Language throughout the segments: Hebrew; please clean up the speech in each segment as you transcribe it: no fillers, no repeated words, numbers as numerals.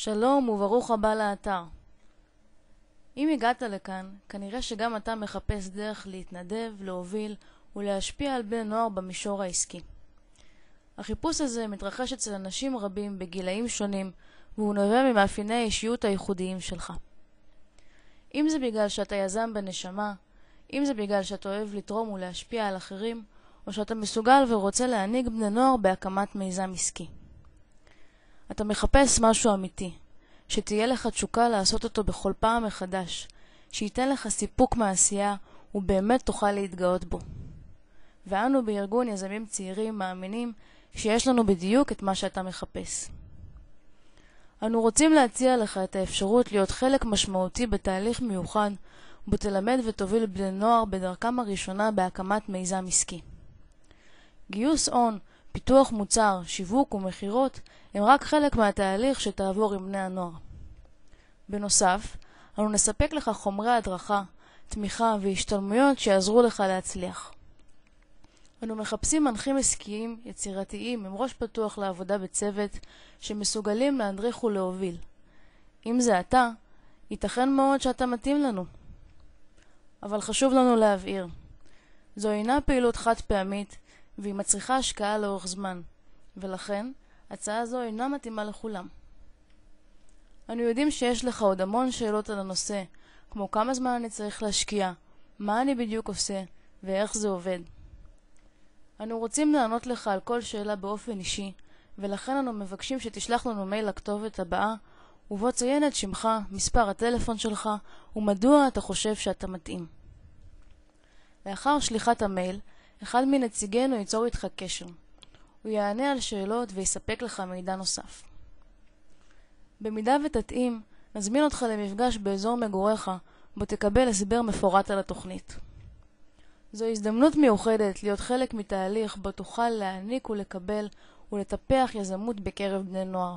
שלום וברוך הבא לאתר. אם הגעת לכאן, כנראה שגם אתה מחפש דרך להתנדב, להוביל ולהשפיע על בני נוער במישור העסקי. החיפוש הזה מתרחש אצל אנשים רבים בגילאים שונים, והוא נובע ממאפייני האישיות הייחודיים שלך. אם זה בגלל שאתה יזם בנשמה, אם זה בגלל שאתה אוהב לתרום ולהשפיע על אחרים, או שאתה מסוגל ורוצה להנהיג בני נוער בהקמת מיזם עסקי. אתה מחפש משהו אמיתי, שתהיה לך תשוקה לעשות אותו בכל פעם מחדש, שייתן לך סיפוק מעשייה ובאמת תוכל להתגאות בו. ואנו בארגון יזמים צעירים מאמינים שיש לנו בדיוק את מה שאתה מחפש. אנו רוצים להציע לך את האפשרות להיות חלק משמעותי בתהליך מיוחד, בו תלמד ותוביל בני נוער בדרכם הראשונה בהקמת מיזם עסקי. גיוס הון, פיתוח מוצר, שיווק ומחירות הם רק חלק מהתהליך שתעבור עם בני הנוער. בנוסף, אנו נספק לך חומרי הדרכה, תמיכה והשתלמויות שיעזרו לך להצליח. אנו מחפשים מנחים עסקיים, יצירתיים, עם ראש פתוח לעבודה בצוות, שמסוגלים להדריך ולהוביל. אם זה אתה, ייתכן מאוד שאתה מתאים לנו. אבל חשוב לנו להבהיר. זו אינה פעילות חד פעמית, והיא מצריכה השקעה לאורך זמן, ולכן הצעה זו אינה מתאימה לכולם. אנו יודעים שיש לך עוד המון שאלות על הנושא, כמו כמה זמן אני צריך להשקיע, מה אני בדיוק עושה, ואיך זה עובד. אנו רוצים לענות לך על כל שאלה באופן אישי, ולכן אנו מבקשים שתשלח לנו מייל לכתובת הבאה, ובו ציין את שמך, מספר הטלפון שלך, ומדוע אתה חושב שאתה מתאים. לאחר שליחת המייל, אחד מנציגינו ייצור איתך קשר. הוא יענה על שאלות ויספק לך מידע נוסף. במידה ותתאים, נזמין אותך למפגש באזור מגוריך, בו תקבל הסבר מפורט על התוכנית. זו הזדמנות מיוחדת להיות חלק מתהליך בו תוכל להעניק ולקבל ולטפח יזמות בקרב בני נוער.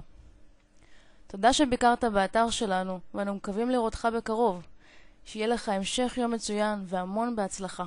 תודה שביקרת באתר שלנו, ואנו מקווים לראותך בקרוב. שיהיה לך המשך יום מצוין והמון בהצלחה.